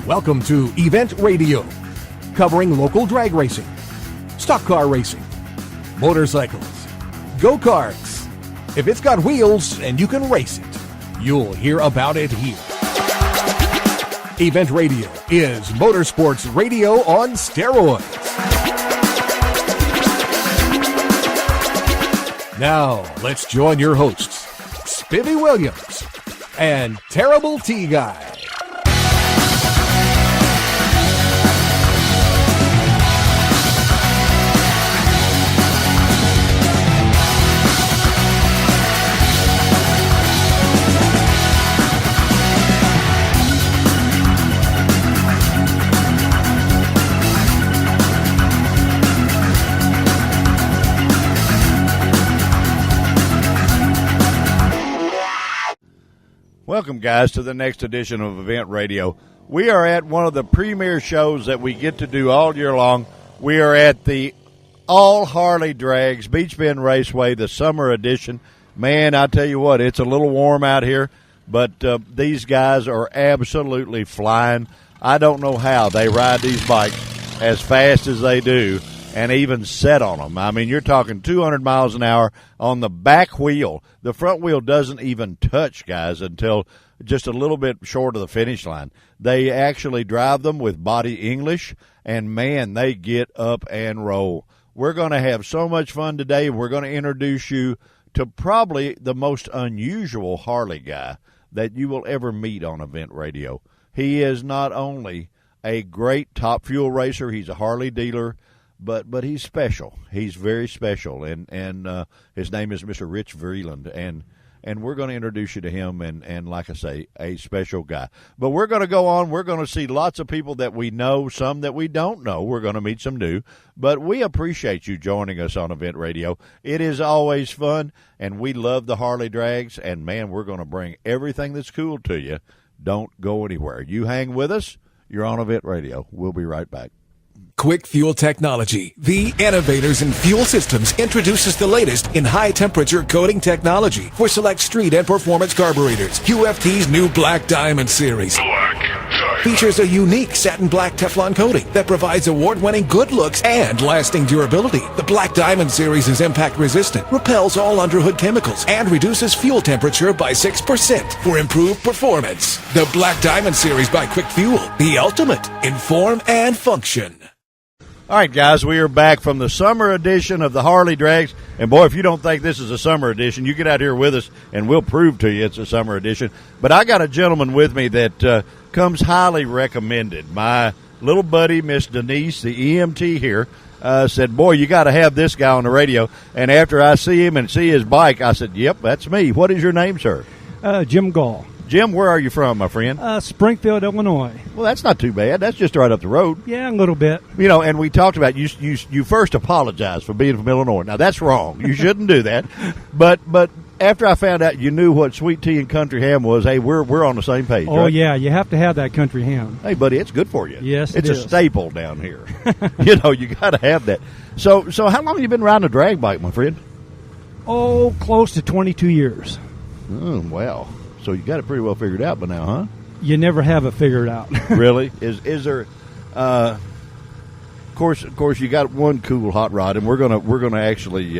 Welcome to Event Radio, covering local drag racing, stock car racing, motorcycles, go-karts. If it's got wheels and you can race it, you'll hear about it here. Event Radio is motorsports radio on steroids. Now, let's join your hosts, Spivvy Williams and Terrible T Guy. Welcome, guys, to the next edition of Event Radio. We are at one of the premier shows that we get to do all year long. We are at the All Harley Drags Beach Bend Raceway, the summer edition. Man, I tell you what, it's a little warm out here, but these guys are absolutely flying. I don't know how they ride these bikes as fast as they do and even set on them. I mean, you're talking 200 miles an hour on the back wheel. The front wheel doesn't even touch, guys, until just a little bit short of the finish line. They actually drive them with body English, and, man, they get up and roll. We're going to have so much fun today. We're going to introduce you to probably the most unusual Harley guy that you will ever meet on Event Radio. He is not only a great top fuel racer, he's a Harley dealer, but he's special. He's very special, and his name is Mr. Rich Vreeland, and we're going to introduce you to him, and like I say, a special guy. But we're going to go on. We're going to see lots of people that we know, some that we don't know. We're going to meet some new, but we appreciate you joining us on Event Radio. It is always fun, and we love the Harley Drags, and, man, we're going to bring everything that's cool to you. Don't go anywhere. You hang with us. You're on Event Radio. We'll be right back. Quick Fuel Technology, the innovators in fuel systems, introduces the latest in high-temperature coating technology for select street and performance carburetors. QFT's new Black Diamond series features a unique satin black Teflon coating that provides award-winning good looks and lasting durability. The Black Diamond series is impact-resistant, repels all underhood chemicals, and reduces fuel temperature by 6% for improved performance. The Black Diamond series by Quick Fuel, the ultimate in form and function. All right, guys, we are back from the summer edition of the Harley Drags. And, boy, if you don't think this is a summer edition, you get out here with us, and we'll prove to you it's a summer edition. But I got a gentleman with me that comes highly recommended. My little buddy, Miss Denise, the EMT here, said, boy, you got to have this guy on the radio. And after I see him and see his bike, I said, yep, that's me. What is your name, sir? Jim Gall. Jim, where are you from, my friend? Springfield, Illinois. Well, that's not too bad. That's just right up the road. Yeah, a little bit. You know, and we talked about you first apologized for being from Illinois. Now, that's wrong. You shouldn't do that. But after I found out you knew what sweet tea and country ham was, hey, we're on the same page. Oh, right? Yeah, you have to have that country ham. Hey, buddy, it's good for you. Yes, it's it a is. staple down here. You know, you got to have that. So how long have you been riding a drag bike, my friend? Oh, close to 22 years. Oh, wow. So you got it pretty well figured out by now, huh? You never have it figured out. Really? Is there? Of course, you got one cool hot rod, and we're gonna actually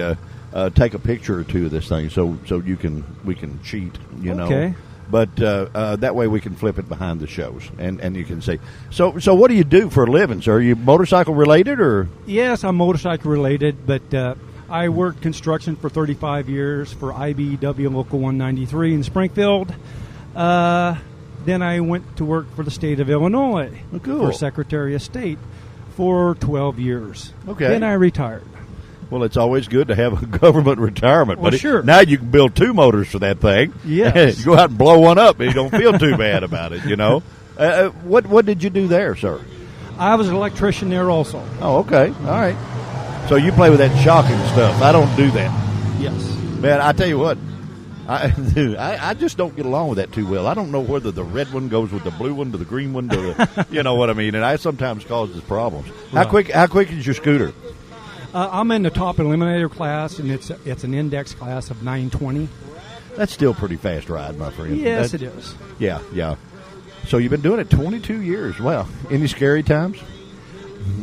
take a picture or two of this thing, so we can cheat, you know. Okay. But that way we can flip it behind the shows, and you can see. So what do you do for a living, sir? Are you motorcycle related, or? Yes, I'm motorcycle related, but I worked construction for 35 years for IBEW Local 193 in Springfield. Then I went to work for the state of Illinois for Secretary of State for 12 years. Okay. Then I retired. Well, it's always good to have a government retirement. Well, but sure. Now you can build two motors for that thing. Yes. You go out and blow one up, and you don't feel too bad about it, you know. What did you do there, sir? I was an electrician there also. Oh, okay. All right. So you play with that shocking stuff. I don't do that. Yes. Man, I tell you what, I just don't get along with that too well. I don't know whether the red one goes with the blue one to the green one to the, you know what I mean. And I sometimes causes problems. Right. How quick is your scooter? I'm in the top eliminator class, and it's an index class of 920. That's still pretty fast ride, my friend. Yes, it is. Yeah, yeah. So you've been doing it 22 years. Wow. Any scary times?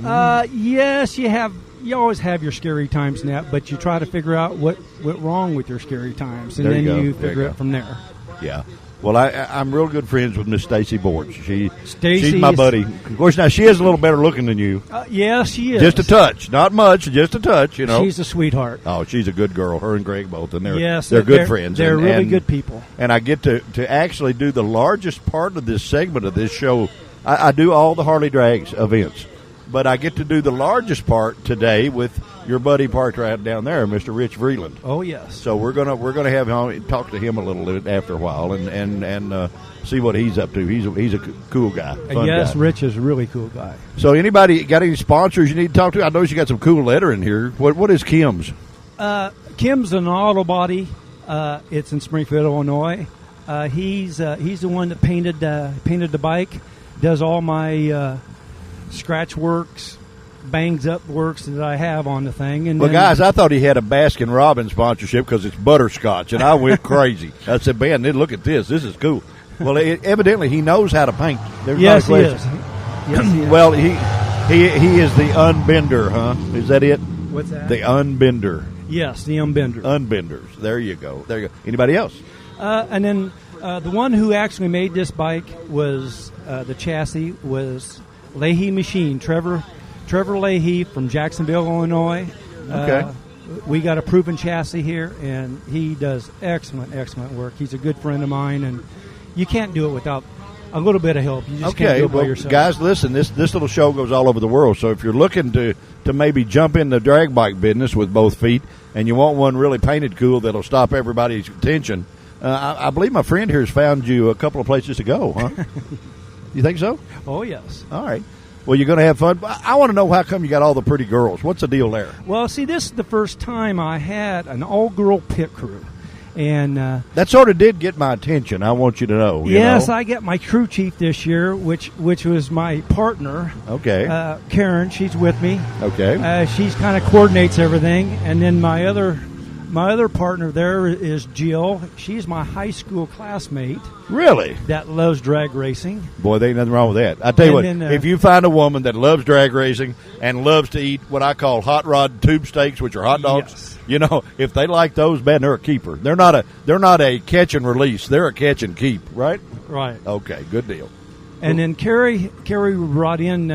Yes, you always have your scary times, Nat, but you try to figure out what went wrong with your scary times, and There then you go. you There figure you it go. from there. Yeah. Well, I'm real good friends with Miss Stacy Boards. She's Stacy's- my buddy. Of course, now she is a little better looking than you. Yeah, she is. Just a touch. Not much, just a touch, you know. She's a sweetheart. Oh, she's a good girl. Her and Greg both, and Yes, they're good friends. They're and, really and- good people. And I get to actually do the largest part of this segment of this show. I do all the Harley Drags events, but I get to do the largest part today with your buddy parked right down there, Mr. Rich Vreeland. Oh, yes. So we're gonna have him talk to him a little bit after a while and see what he's up to. He's a cool guy. Fun Yes, guy. Rich is a really cool guy. So anybody got any sponsors you need to talk to? I noticed you got some cool letter in here. What is Kim's? Kim's an auto body. It's in Springfield, Illinois. He's the one that painted the bike, does all my scratch works, bangs up works that I have on the thing. And Well, then- guys, I thought he had a Baskin Robbins sponsorship because it's butterscotch, and I went crazy. I said, man, look at this. This is cool. Well, evidently he knows how to paint. There's yes, he not a is. question. Yes, he is. Well, he is the unbender, huh? Is that it? What's that? The unbender. Yes, the unbender. Unbenders. There you go. There you go. Anybody else? And then the one who actually made this bike was the chassis was Leahy Machine. Trevor Leahy from Jacksonville, Illinois. Okay. We got a proven chassis here, and he does excellent work. He's a good friend of mine, and you can't do it without a little bit of help. You just can't Okay, do it by well, yourself. guys, listen. This little show goes all over the world. So if you're looking to maybe jump in the drag bike business with both feet, and you want one really painted cool that'll stop everybody's attention, I believe my friend here has found you a couple of places to go. Huh? You think so? Oh, yes. All right. Well, you're going to have fun. I want to know how come you got all the pretty girls. What's the deal there? Well, see, this is the first time I had an all-girl pit crew. And That sort of did get my attention. I want you to know. yes, know? I got my crew chief this year, which was my partner, Okay. Karen. She's with me. Okay. She's kind of coordinates everything, and then my other partner there is Jill. She's my high school classmate Really? that loves drag racing. Boy, there ain't nothing wrong with that. I tell you what, And then, if you find a woman that loves drag racing and loves to eat what I call hot rod tube steaks, which are hot dogs, Yes. you know, if they like those, man, they're a keeper. They're not a catch and release. They're a catch and keep, right? Right. Okay, good deal. And then Carrie brought in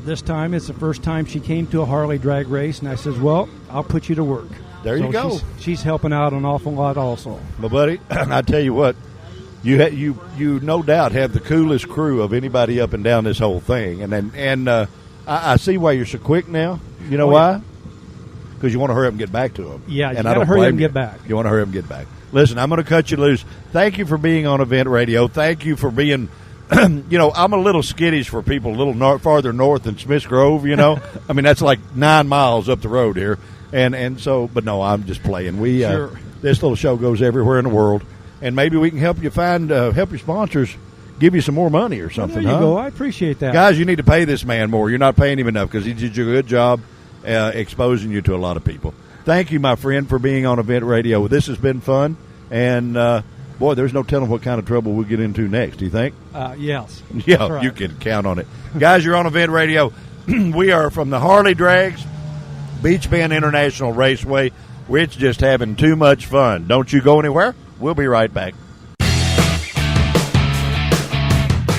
this time. It's the first time she came to a Harley drag race, and I says, "Well, I'll put you to work." There you So go. She's helping out an awful lot also. My buddy, I tell you what, you no doubt have the coolest crew of anybody up and down this whole thing, and I see why you're so quick now. You know Oh, why? Because you want to hurry up and get back to them. Yeah, you and gotta I don't hurry up blame and you. get back. You want to hurry up and get back. Listen, I'm going to cut you loose. Thank you for being on Event Radio. Thank you for being. You know, I'm a little skittish for people a little farther north than Smiths Grove. You know, I mean that's like 9 miles up the road here. And so, but no, I'm just playing. Sure. This little show goes everywhere in the world, and maybe we can help you help your sponsors give you some more money or something. There you huh? go. I appreciate that. Guys, you need to pay this man more. You're not paying him enough because he did a good job exposing you to a lot of people. Thank you, my friend, for being on Event Radio. This has been fun, and boy, there's no telling what kind of trouble we'll get into next. Do you think? Yes. Yeah, That's right. you can count on it. Guys, you're on Event Radio. We are from the Harley Drags, Beach Bend International Raceway. We're just having too much fun. Don't you go anywhere. We'll be right back.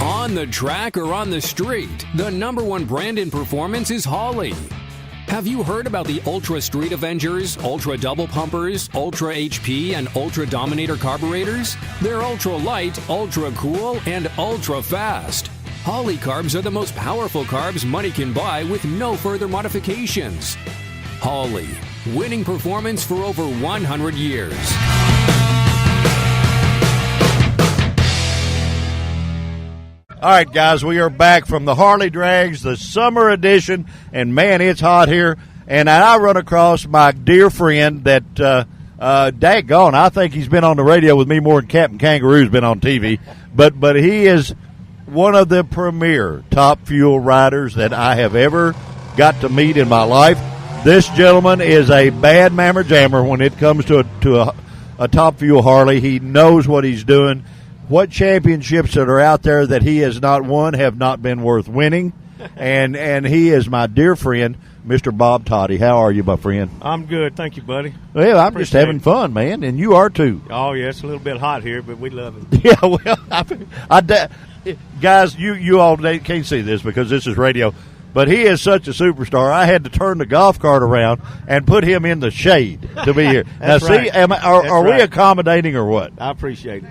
On the track or on the street, the #1 brand in performance is Harley. Have you heard about the Ultra Street Avengers, Ultra Double Pumpers, Ultra HP, and Ultra Dominator carburetors? They're ultra light, ultra cool, and ultra fast. Harley carbs are the most powerful carbs money can buy with no further modifications. Harley, winning performance for over 100 years. All right, guys, we are back from the Harley Drags, the summer edition, and man, it's hot here. And I run across my dear friend that, daggone, I think he's been on the radio with me more than Captain Kangaroo's been on TV. But he is one of the premier top fuel riders that I have ever got to meet in my life. This gentleman is a bad mammer jammer when it comes to a top fuel Harley. He knows what he's doing. what championships that are out there that he has not won have not been worth winning. And he is my dear friend, Mr. Bob Toddy. How are you, my friend? I'm good. Thank you, buddy. Well, I'm just having fun, man, and you are too. Oh, yeah, it's a little bit hot here, but we love it. Yeah, well, guys, you all can't see this because this is radio, but he is such a superstar. I had to turn the golf cart around and put him in the shade to be here. Now, right. see, are we accommodating or what? I appreciate it.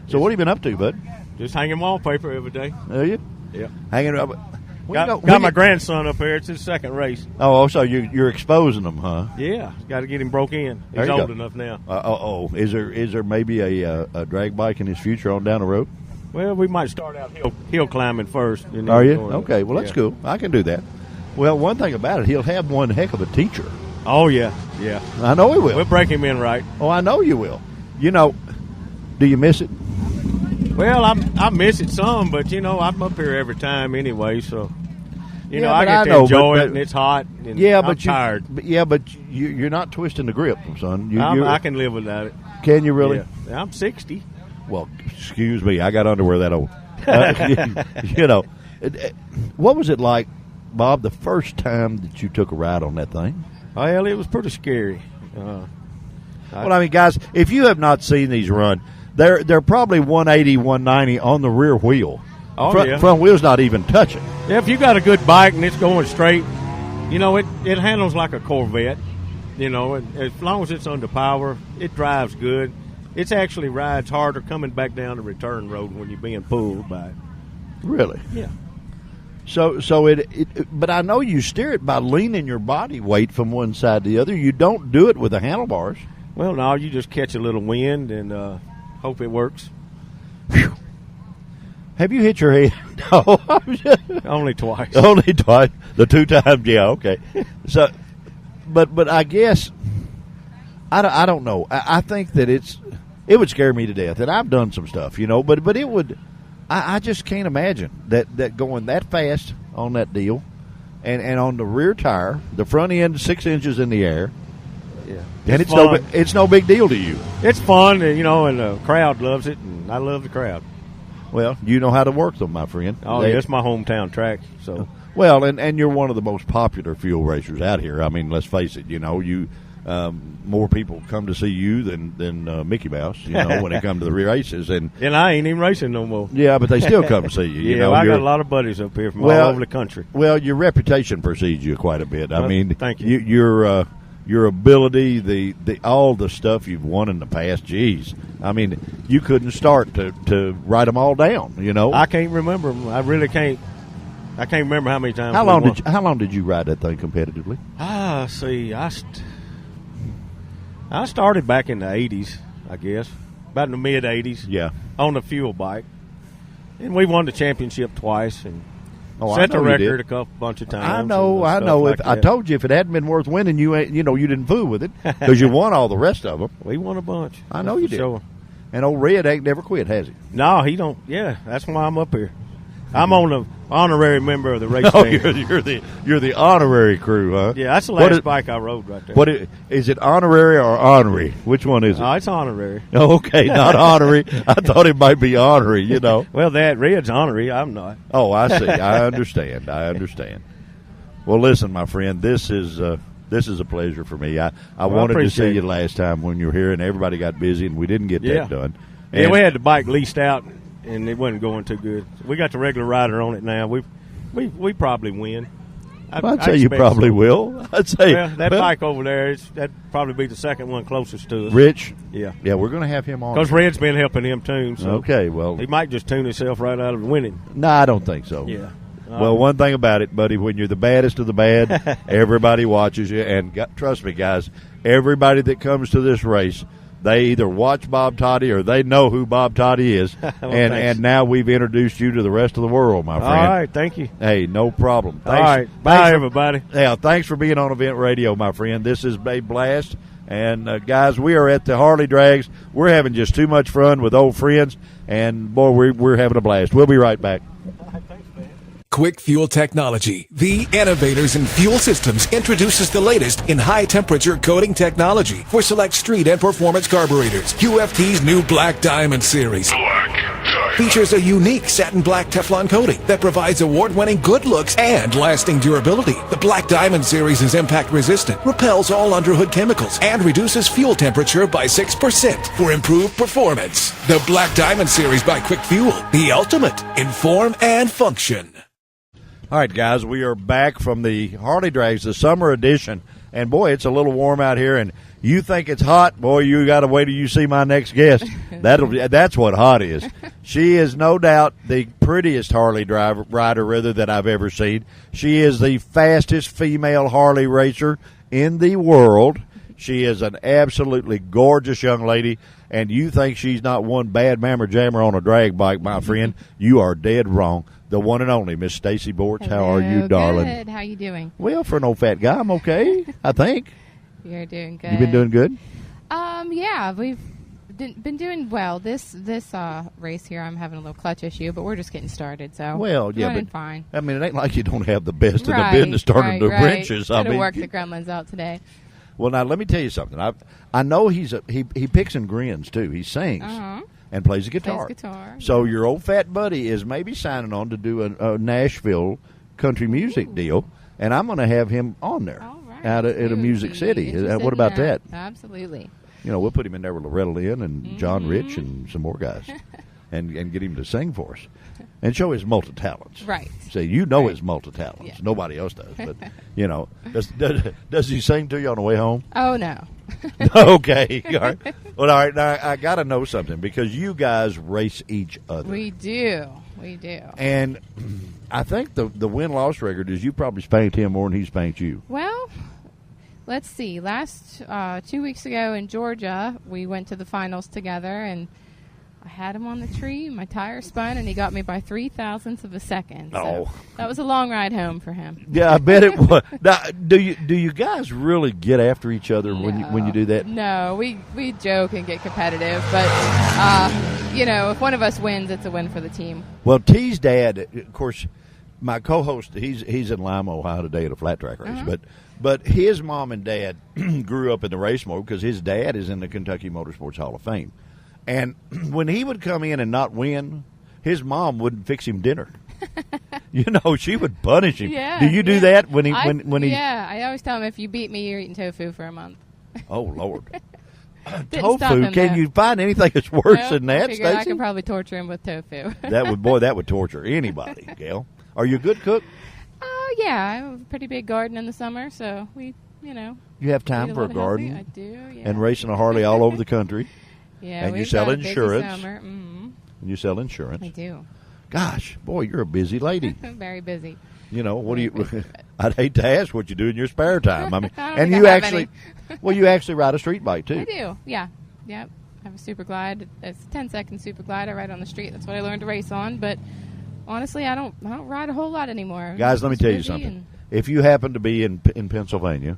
So what have you been up to, bud? Just hanging wallpaper every day. Are you? Yeah. Hanging up. Got my grandson up here. It's his second race. Oh, so you're exposing them, huh? Yeah. Got to get him broke in. He's old enough now. Is there maybe a drag bike in his future on down the road? Well, we might start out hill climbing first. And Are you? going Okay, well, that's cool. I can do that. Well, one thing about it, he'll have one heck of a teacher. Oh, yeah. Yeah. I know he will. We'll break him in right. Oh, I know you will. You know, do you miss it? Well, I miss it some, but, I'm up here every time anyway, so... I get to enjoy it, and it's hot, and I'm tired. But you're not twisting the grip, son. I can live without it. Can you really? Yeah. I'm 60. Well, excuse me. I got underwear that old. What was it like, Bob, the first time that you took a ride on that thing? Well, it was pretty scary. Guys, if you have not seen these run, they're probably 180, 190 on the rear wheel. Oh, front wheel's not even touching. Yeah, if you got a good bike and it's going straight, it handles like a Corvette. As long as it's under power, it drives good. It actually rides harder coming back down the return road when you're being pulled by it. Really? Yeah. So but I know you steer it by leaning your body weight from one side to the other. You don't do it with the handlebars. Well, no, you just catch a little wind and hope it works. Whew. Have you hit your head? No. Only twice. Only twice. The 2 times, yeah, okay. So, but I guess, I don't know. I think that it would scare me to death. And I've done some stuff, but it would, I just can't imagine that going that fast on that deal and on the rear tire, the front end 6 inches in the air. Yeah. And it's no big deal to you. It's fun, and the crowd loves it, and I love the crowd. Well, you know how to work them, my friend. Oh, yeah, it's my hometown track. So, well, and you're one of the most popular fuel racers out here. I mean, let's face it. More people come to see you than Mickey Mouse. When it comes to the races, and I ain't even racing no more. Yeah, but they still come to see you. I got a lot of buddies up here from all over the country. Well, your reputation precedes you quite a bit. Well, I mean, thank you. Your ability, the all the stuff you've won in the past, geez. I mean, you couldn't start to write them all down, I can't remember them. I really can't. I can't remember how many times. How long did you ride that thing competitively? See, I started back in the 80s, I guess, about in the mid 80s. Yeah, on the fuel bike, and we won the championship twice and. Oh, set the record a bunch of times. I know. I told you if it hadn't been worth winning, you didn't fool with it because you won all the rest of them. We won a bunch. I know you did. Sure. And old Red ain't never quit, has he? No, he don't. Yeah, that's why I'm up here. I'm on the honorary member of the race team. You're the honorary crew, huh? Yeah, that's the last bike I rode right there. What is it, honorary or honorary? Which one is it? Oh, it's honorary. Okay, not honorary. I thought it might be honorary. Well, that Red's honorary. I'm not. Oh, I see. I understand. Well, listen, my friend, this is a pleasure for me. I wanted to see you last time when you were here, and everybody got busy, and we didn't get that done. And we had the bike leased out, and it wasn't going too good. We got the regular rider on it now. We probably win. I'd say you probably will. I'd say that bike over there, that'd probably be the second one closest to us. Rich? Yeah. Yeah, we're going to have him on. Because Red's been helping him tune. So okay, well. He might just tune himself right out of winning. No, I don't think so. Yeah. Well, one thing about it, buddy, when you're the baddest of the bad, everybody watches you. And trust me, guys, everybody that comes to this race, they either watch Bob Toddy or they know who Bob Toddy is. and now we've introduced you to the rest of the world, my friend. All right, thank you. Hey, no problem. All right, bye, everybody. Yeah, thanks for being on Event Radio, my friend. This is Babe Blast. And, guys, we are at the Harley Drags. We're having just too much fun with old friends. And, boy, we're having a blast. We'll be right back. Quick Fuel Technology, the innovators in fuel systems, introduces the latest in high-temperature coating technology for select street and performance carburetors. QFT's new Black Diamond series. Black features a unique satin black Teflon coating that provides award-winning good looks and lasting durability. The Black Diamond series is impact resistant, repels all underhood chemicals, and reduces fuel temperature by 6% for improved performance. The Black Diamond series by Quick Fuel, the ultimate in form and function. All right, guys, we are back from the Harley Drags, the summer edition. And, boy, it's a little warm out here. And you think it's hot, boy, you got to wait till you see my next guest. That's what hot is. She is no doubt the prettiest Harley rider, rather, that I've ever seen. She is the fastest female Harley racer in the world. She is an absolutely gorgeous young lady. And you think she's not one bad mammer jammer on a drag bike, my friend, you are dead wrong. The one and only Miss Stacy Bortz. Hello, how are you, darling? Good. How you doing? Well, for an old fat guy, I'm okay, I think. You're doing good. You been doing good? Yeah, we've been doing well. This race here, I'm having a little clutch issue, but we're just getting started. So well, yeah, running but fine. I mean, it ain't like you don't have the best Right, in the business turning the right. wrenches. I Gotta mean, work the gremlins out today. well, now let me tell you something. I know he picks and grins too. He sings. And plays the guitar. Plays guitar. So your old fat buddy is maybe signing on to do a Nashville country music deal, and I'm going to have him on there All right. out at a Music City. What about that? Absolutely. You know, we'll put him in there with Loretta Lynn and John Rich and some more guys, and get him to sing for us and show his multi talents. Right. See, you know Right. his multi talents. Yeah. Nobody else does, but you know, does he sing to you on the way home? Oh no. Okay. All right. Well, all right. Now I got to know something because you guys race each other. We do. And I think the win-loss record is you probably spanked him more than he spanked you. Well, let's see. Last 2 weeks ago in Georgia, we went to the finals together, and I had him on the tree. My tire spun, and he got me by 0.003 of a second. So Oh. that was a long ride home for him. Yeah, I bet it was. Now, do you guys really get after each other when you do that? No, we joke and get competitive, but if one of us wins, it's a win for the team. Well, T's dad, of course, my co-host, he's in Lima, Ohio today at a flat track race, but his mom and dad grew up in the race mode because his dad is in the Kentucky Motorsports Hall of Fame. And when he would come in and not win, his mom wouldn't fix him dinner. She would punish him. Yeah, do you do that when he? Yeah, I always tell him if you beat me, you're eating tofu for a month. Oh Lord, Didn't stop tofu! him, Can though. you find anything that's worse Well, than that, I figured I Stacey? could probably torture him with tofu. That would torture anybody, Gail. Are you a good cook? Yeah, I have a pretty big garden in the summer, so we. You have time eat for a lot of garden healthy. I do, yeah. and racing a Harley all over the country. Yeah, and you we've sell got a busy insurance. summer. Mhm. And you sell insurance. I do. Gosh, boy, you're a busy lady. Very busy. What do you? I'd hate to ask what you do in your spare time. I mean, I don't and think you I have actually, you actually ride a street bike too. I do. Yeah. Yep. I have a super glide. It's a 10-second super glide. I ride on the street. That's what I learned to race on. But honestly, I don't ride a whole lot anymore. Guys, let me Just tell you busy something. If you happen to be in Pennsylvania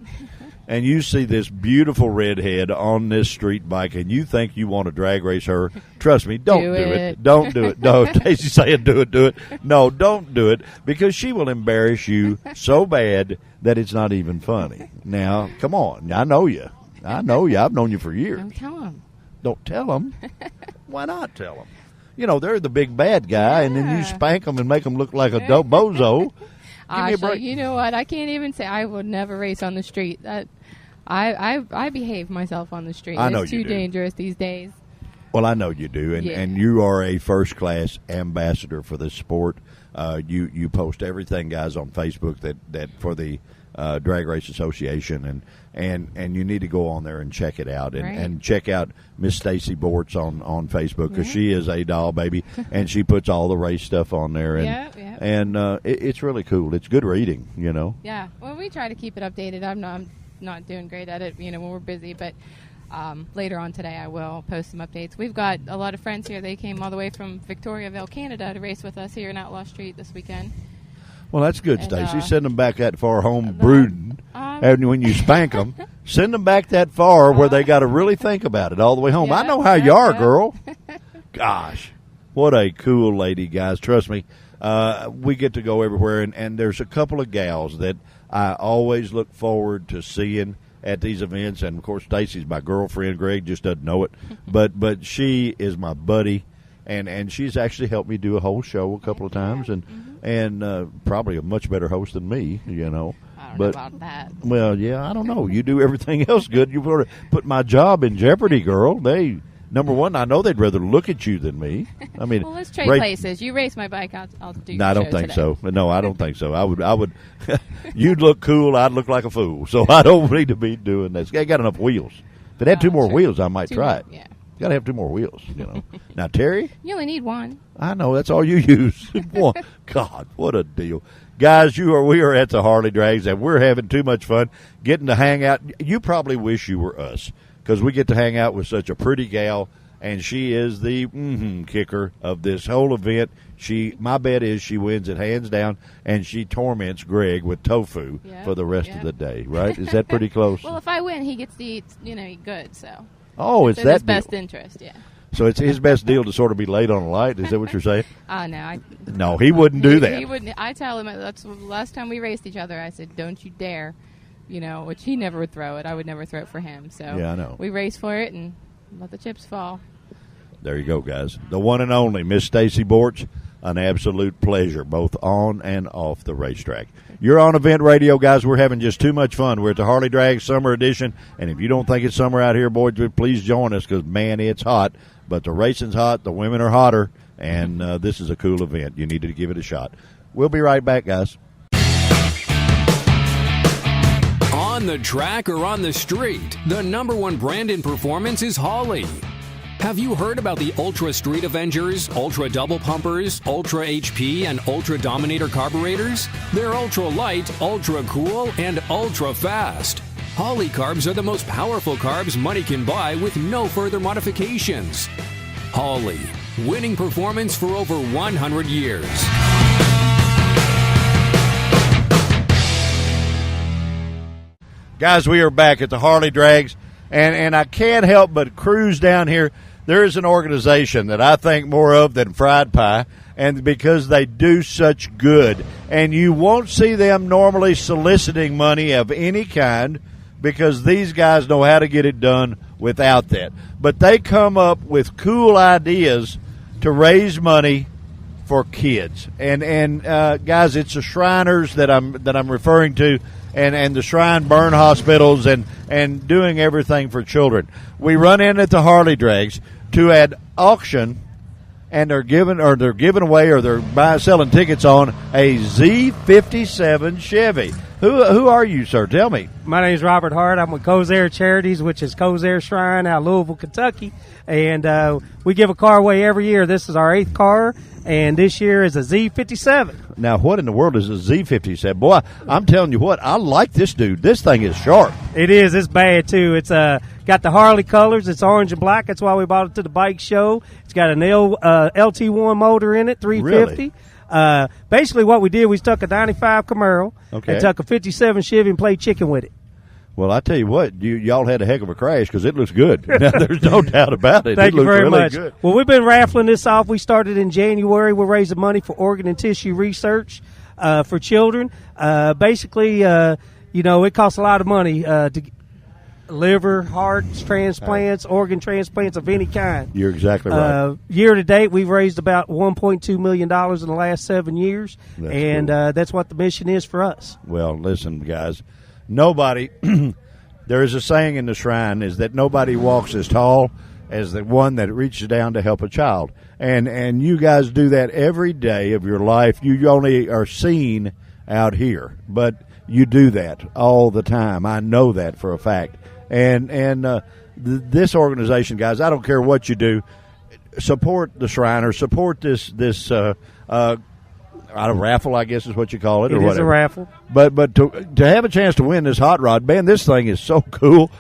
and you see this beautiful redhead on this street bike and you think you want to drag race her, trust me, don't do it. Don't do it. No, Stacey's saying do it. No, don't do it because she will embarrass you so bad that it's not even funny. Now, come on. I know you. I've known you for years. Don't tell him. Don't tell them. Why not tell them? They're the big bad guy, and then you spank them and make them look like a bozo. Give me a break. You know what? I can't even say I would never race on the street. I behave myself on the street. I know it's you too do. dangerous these days. Well, I know you do, and you are a first-class ambassador for this sport. You post everything, guys, on Facebook that for the Drag Race Association, and you need to go on there and check it out, and check out Miss Stacy Bortz on Facebook because she is a doll baby, and she puts all the race stuff on there, and it's really cool. It's good reading, Yeah. Well, we try to keep it updated. I'm not doing great at it, when we're busy, but. Later on today, I will post some updates. We've got a lot of friends here. They came all the way from Victoriaville, Canada, to race with us here in Outlaw Street this weekend. Well, that's good, And, Stacey. Send them back that far home brooding, and when you spank them, send them back that far where they got to really think about it all the way home. I know how you are, girl. Gosh, what a cool lady, guys. Trust me. We get to go everywhere, and there's a couple of gals that I always look forward to seeing at these events, and of course Stacy's my girlfriend. Greg just doesn't know it, but she is my buddy, and she's actually helped me do a whole show a couple of times, and probably a much better host than me, I don't know about that. Well, yeah, I don't know. You do everything else good. You put my job in jeopardy, girl. Number one, I know they'd rather look at you than me. I mean, well, let's trade places. You race my bike, I'll do. No, I don't think today. so. No, I don't think so. I would. You'd look cool. I'd look like a fool. So I don't need to be doing this. I got enough wheels. If it had two more wheels, I might try it. Yeah. Got to have two more wheels. Now, Terry. You only need one. I know that's all you use. One. God, what a deal, guys! We are at the Harley Drags, and we're having too much fun getting to hang out. You probably wish you were us, because we get to hang out with such a pretty gal, and she is the kicker of this whole event. My bet is she wins it hands down, and she torments Greg with tofu for the rest of the day. Right? Is that pretty close? Well, if I win, he gets to eat good. So. Oh, it's in that his best deal. interest. Yeah. So it's his best deal to sort of be late on a light. Is that what you're saying? No. No, he wouldn't do that. He wouldn't. I tell him that's the last time we raced each other. I said, "Don't you dare," which he never would throw it. I would never throw it for him. So yeah, I know. We race for it and let the chips fall. There you go, guys. The one and only Miss Stacy Borch. An absolute pleasure, both on and off the racetrack. You're on Event Radio, guys. We're having just too much fun. We're at the Harley Drag Summer Edition, and if you don't think it's summer out here, boys, please join us because, man, it's hot. But the racing's hot, the women are hotter, and this is a cool event. You need to give it a shot. We'll be right back, guys. On the track or on the street, the number one brand in performance is Harley. Have you heard about the Ultra Street Avengers, Ultra Double Pumpers, Ultra HP, and Ultra Dominator carburetors? They're ultra light, ultra cool, and ultra fast. Harley carbs are the most powerful carbs money can buy with no further modifications. Harley, winning performance for over 100 years. Guys, we are back at the Harley Drags, and I can't help but cruise down here. There is an organization that I think more of than Fried Pie, and because they do such good. And you won't see them normally soliciting money of any kind because these guys know how to get it done without that. But they come up with cool ideas to raise money for kids. And guys, it's the Shriners that I'm referring to, and the Shrine Burn Hospitals and doing everything for children. We run in at the Harley Drags to an auction, and they're giving away or they're selling tickets on a Z57 Chevy. Who are you, sir? Tell me. My name is Robert Hart. I'm with Cozair Charities, which is Cozair Shrine out of Louisville, Kentucky. And we give a car away every year. This is our 8th car, and this year is a Z57. Now, what in the world is a Z57? Boy, I'm telling you what, I like this dude. This thing is sharp. It is. It's bad, too. It's got the Harley colors. It's orange and black. That's why we bought it to the bike show. It's got an LT1 motor in it, 350. Really? Basically, what we did, we took a 95 Camaro and took a 57 Chevy and played chicken with it. Well, I tell you what, y'all had a heck of a crash because it looks good. Now, there's no doubt about it. Thank you very really much. Good. Well, we've been raffling this off. We started in January. We're raising money for organ and tissue research for children. Basically, it costs a lot of money to liver, heart transplants, organ transplants of any kind. You're exactly right. Year to date, we've raised about $1.2 million in the last 7 years, that's what the mission is for us. Well, listen, guys. Nobody, there is a saying in the Shrine, is that nobody walks as tall as the one that reaches down to help a child. And you guys do that every day of your life. You only are seen out here, but you do that all the time. I know that for a fact. And this organization, guys, I don't care what you do, support the Shriners, support this raffle, I guess is what you call it, or whatever. It is a raffle. But to have a chance to win this hot rod, man, this thing is so cool.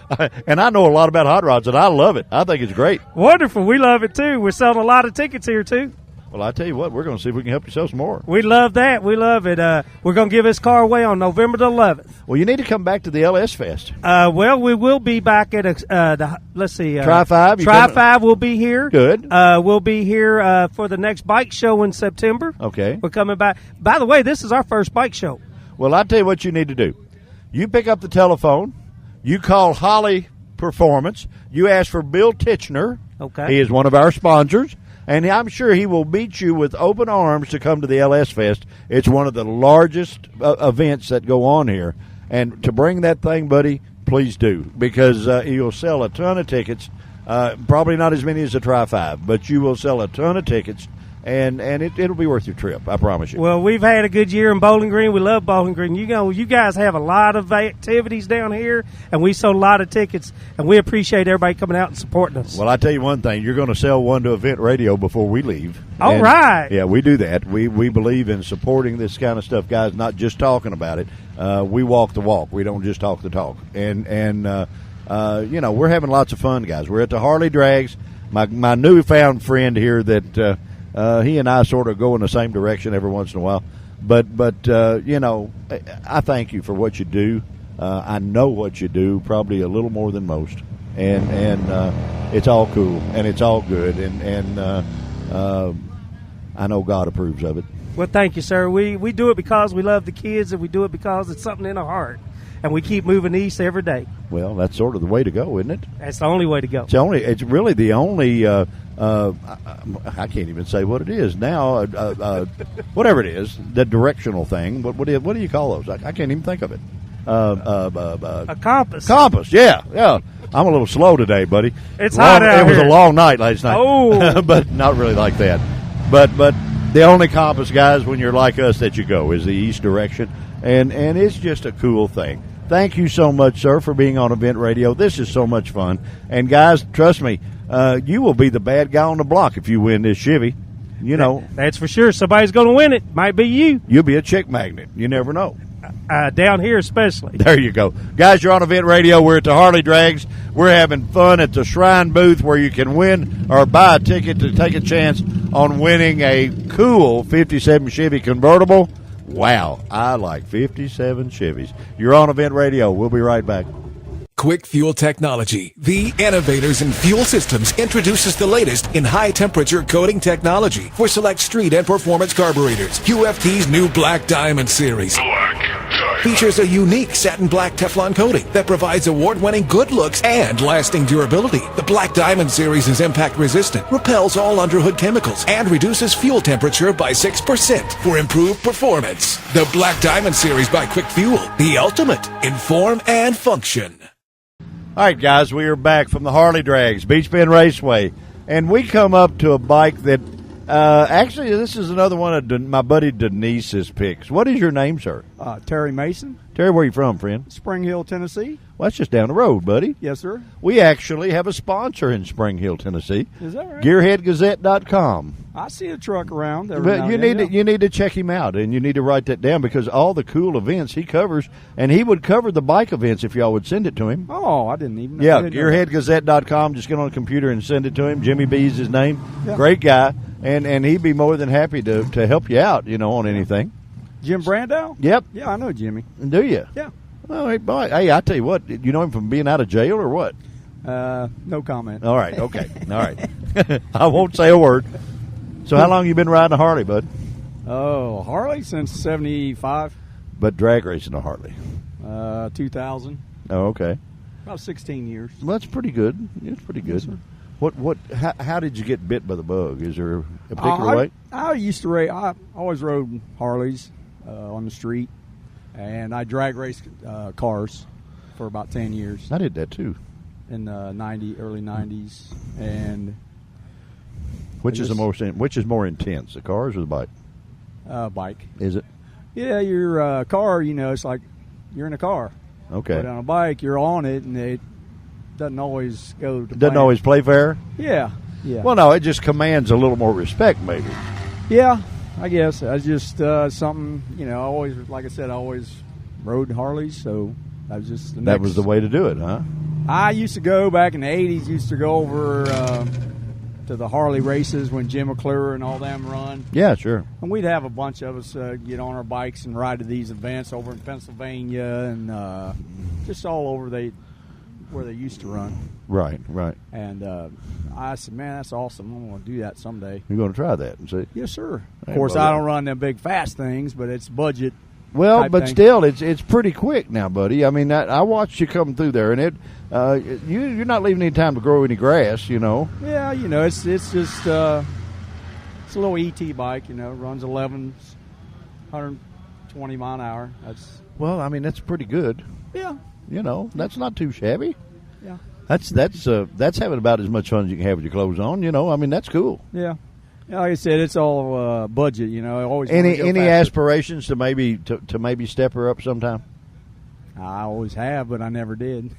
And I know a lot about hot rods, and I love it. I think it's great. Wonderful. We love it, too. We're selling a lot of tickets here, too. Well, I tell you what, we're going to see if we can help you sell some more. We love that. We love it. We're going to give this car away on November the 11th. Well, you need to come back to the LS Fest. Well, we will be back at let's see. Tri-5? Tri-5 will be here. Good. We'll be here for the next bike show in September. Okay. We're coming back. By the way, this is our first bike show. Well, I'll tell you what you need to do. You pick up the telephone. You call Holly Performance. You ask for Bill Titchener. Okay. He is one of our sponsors. And I'm sure he will meet you with open arms to come to the LS Fest. It's one of the largest events that go on here. And to bring that thing, buddy, please do, because you'll sell a ton of tickets. Probably not as many as the Tri-5, but you will sell a ton of tickets. And it'll be worth your trip, I promise you. Well, we've had a good year in Bowling Green. We love Bowling Green. You know, you guys have a lot of activities down here, and we sold a lot of tickets, and we appreciate everybody coming out and supporting us. Well, I tell you one thing, you're going to sell one to Event Radio before we leave. All right. Yeah, we do that. We believe in supporting this kind of stuff, guys, not just talking about it. We walk the walk. We don't just talk the talk. And you know, we're having lots of fun, guys. We're at the Harley Drags. My newfound friend here that he and I sort of go in the same direction every once in a while. But you know, I thank you for what you do. I know what you do, probably a little more than most. And it's all cool, and it's all good. And I know God approves of it. Well, thank you, sir. We do it because we love the kids, and we do it because it's something in our heart. And we keep moving east every day. Well, that's sort of the way to go, isn't it? That's the only way to go. It's really the only. I can't even say what it is now. Whatever it is, the directional thing. What do you call those? I can't even think of it. A compass. Compass. Yeah. I'm a little slow today, buddy. It's hot out here. It was here. a long night last night. Oh, but not really like that. But the only compass, guys, when you're like us, that you go is the east direction, and it's just a cool thing. Thank you so much, sir, for being on Event Radio. This is so much fun. And, guys, trust me, you will be the bad guy on the block if you win this Chevy. You know. That's for sure. Somebody's going to win it. Might be you. You'll be a chick magnet. You never know. Down here especially. There you go. Guys, you're on Event Radio. We're at the Harley Drags. We're having fun at the Shrine booth where you can win or buy a ticket to take a chance on winning a cool 57 Chevy convertible. Wow, I like 57 Chevys. You're on Event Radio. We'll be right back. Quick Fuel Technology, the innovators in fuel systems, introduces the latest in high-temperature coating technology for select street and performance carburetors. QFT's new Black Diamond series features a unique satin black Teflon coating that provides award-winning good looks and lasting durability. The Black Diamond series is impact-resistant, repels all underhood chemicals, and reduces fuel temperature by 6% for improved performance. The Black Diamond series by Quick Fuel, the ultimate in form and function. All right, guys, we are back from the Harley Drags, Beach Bend Raceway, and we come up to a bike that actually this is another one of my buddy Denise's picks. What is your name, sir? Terry Mason. Terry, where are you from, friend? Spring Hill, Tennessee. Well, that's just down the road, buddy. Yes, sir. We actually have a sponsor in Spring Hill, Tennessee. Is that right? GearheadGazette.com. I see a truck around. But you need to check him out, and you need to write that down because all the cool events he covers, and he would cover the bike events if y'all would send it to him. Oh, I didn't even know. Yeah, GearheadGazette.com. Just get on a computer and send it to him. Jimmy B's his name. Yeah. Great guy, and he'd be more than happy to help you out, on anything. Jim Brandow? Yep. Yeah, I know Jimmy. Do you? Yeah. Well, hey, boy, hey, I tell you what, you know him from being out of jail or what? No comment. All right, okay. All right. I won't say a word. So how long you been riding a Harley, bud? Oh, Harley since 75. But drag racing a Harley? 2000. Oh, okay. About 16 years. Well, that's pretty good. It's pretty good. Yes, how did you get bit by the bug? Is there a particular way? I used to race. I always rode Harleys on the street, and I drag raced cars for about 10 years. I did that too. In the early 90s, and which is more intense, the cars or the bike? Bike. Is it? Yeah, your car. It's like you're in a car. Okay. But on a bike, you're on it, and it doesn't always go to. Doesn't always play fair. Yeah. Yeah. Well, no, it just commands a little more respect, maybe. Yeah, I guess. I just something. I always, like I said, I always rode Harleys, so that was just that was the way to do it, huh? I used to go back in the 80s, used to go over to the Harley races when Jim McClure and all them run. Yeah, sure. And we'd have a bunch of us get on our bikes and ride to these events over in Pennsylvania and just all over where they used to run. Right. And I said, man, that's awesome. I'm going to do that someday. You're going to try that and see? Yes, sir. Hey, of course, I don't run them big, fast things, but it's budget. Well, but thing. Still, it's pretty quick now, buddy. I mean, I watched you come through there, and you're not leaving any time to grow any grass, Yeah, it's just It's a little ET bike, runs 11, 120 mile an hour. Well, I mean, that's pretty good. Yeah. That's not too shabby. Yeah. That's having about as much fun as you can have with your clothes on. I mean, that's cool. Yeah. Like I said, it's all budget. I always any faster. aspirations to maybe step her up sometime? I always have, but I never did.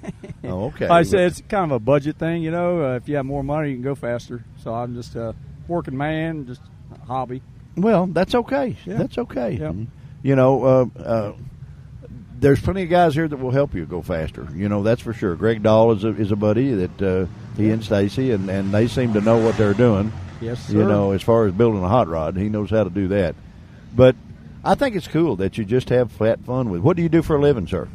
Oh, okay. Like I said, it's kind of a budget thing. If you have more money, you can go faster. So I'm just a working man, just a hobby. Well, that's okay. Yeah. That's okay. Yep. There's plenty of guys here that will help you go faster. That's for sure. Greg Dahl is a buddy that he and Stacy, and they seem to know what they're doing. Yes, sir. As far as building a hot rod, he knows how to do that. But I think it's cool that you just have flat fun with. What do you do for a living, sir?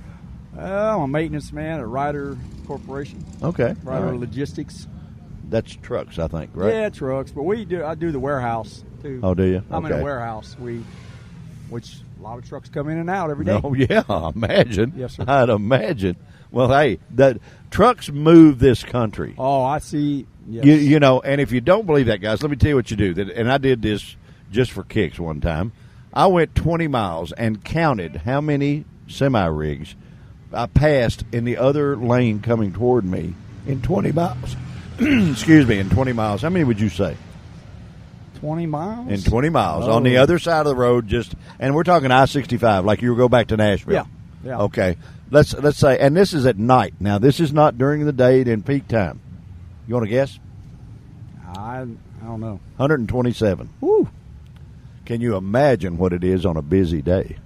I'm a maintenance man at Ryder Corporation. Okay. Ryder Right. Logistics. That's trucks, I think, right? Yeah, trucks. But I do the warehouse too. Oh, do you? I'm in Okay. a warehouse. Which a lot of trucks come in and out every day. Oh, yeah, I imagine. Yes, sir. I'd imagine. Well, hey, the trucks move this country. Oh, I see. Yes. And if you don't believe that, guys, let me tell you what you do. And I did this just for kicks one time. I went 20 miles and counted how many semi-rigs I passed in the other lane coming toward me in 20 miles. Excuse me, in 20 miles. How many would you say? 20 miles? In 20 miles. Oh. On the other side of the road, and we're talking I-65, like you go back to Nashville. Yeah. Okay. Let's say, and this is at night. Now, this is not during the day in peak time. You want to guess? I don't know. 127. Woo. Can you imagine what it is on a busy day?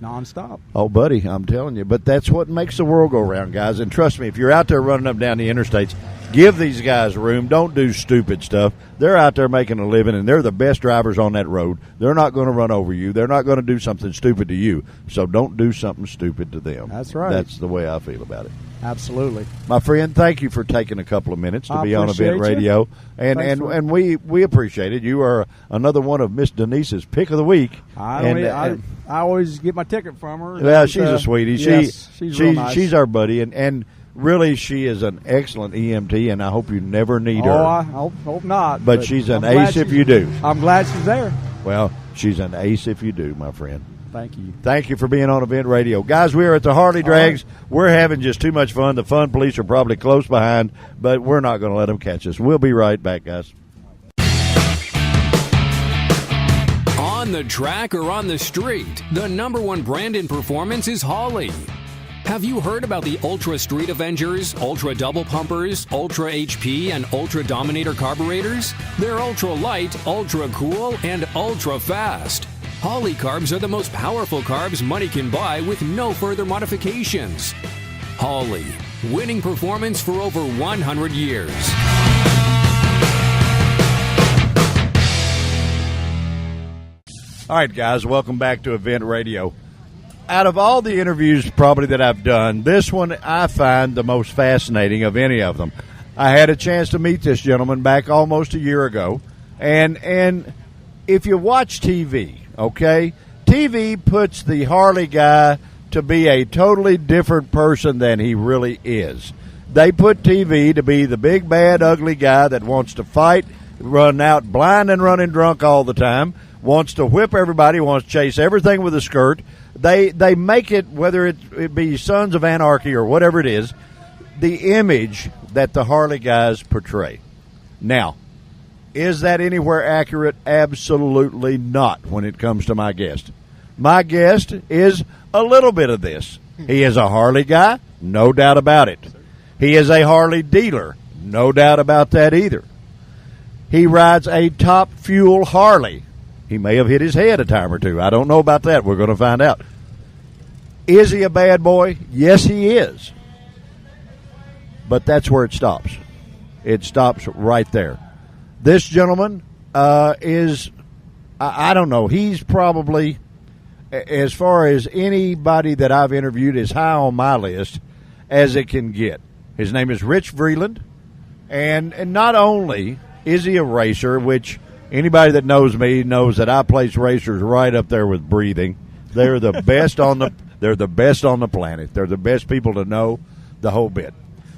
Nonstop. Oh, buddy, I'm telling you. But that's what makes the world go round, guys. And trust me, if you're out there running up and down the interstates, give these guys room. Don't do stupid stuff. They're out there making a living, and they're the best drivers on that road. They're not going to run over you. They're not going to do something stupid to you. So don't do something stupid to them. That's right. That's the way I feel about it. Absolutely. My friend, thank you for taking a couple of minutes to I be on appreciate Event you. Radio. And Thanks for- and we appreciate it. You are another one of Miss Denise's pick of the week. I always get my ticket from her. Well, she's a sweetie. Yes, she's real nice. She's our buddy, and really, she is an excellent EMT, and I hope you never need her. I hope not. But she's an I'm glad ace if you do. I'm glad she's there. Well, she's an ace if you do, my friend. Thank you. Thank you for being on Event Radio. Guys, we are at the Harley Drags. right. We're having just too much fun. The fun police are probably close behind, but we're not going to let them catch us. We'll be right back, guys. On the track or on the street, the number one brand in performance is Harley. Have you heard about the Ultra Street Avengers, Ultra Double Pumpers, Ultra HP, and Ultra Dominator carburetors? They're ultra light, ultra cool, and ultra fast. Harley carbs are the most powerful carbs money can buy with no further modifications. Harley, winning performance for over 100 years. All right, guys, welcome back to Event Radio. Out of all the interviews probably that I've done, this one I find the most fascinating of any of them. I had a chance to meet this gentleman back almost a year ago, and if you watch TV, okay, TV puts the Harley guy to be a totally different person than he really is. They put TV to be the big, bad, ugly guy that wants to fight, run out blind and running drunk all the time, wants to whip everybody, wants to chase everything with a skirt. They make it, whether it be Sons of Anarchy or whatever it is, the image that the Harley guys portray. Now, is that anywhere accurate? Absolutely not when it comes to my guest. My guest is a little bit of this. He is a Harley guy, no doubt about it. He is a Harley dealer, no doubt about that either. He rides a Top Fuel Harley. He may have hit his head a time or two. I don't know about that. We're going to find out. Is he a bad boy? Yes, he is. But that's where it stops. It stops right there. This gentleman is, I don't know, he's probably, as far as anybody that I've interviewed, is high on my list as it can get. His name is Rich Vreeland, and not only is he a racer, which anybody that knows me knows that I place racers right up there with breathing. They're the best on the planet. They're the best people to know, the whole bit.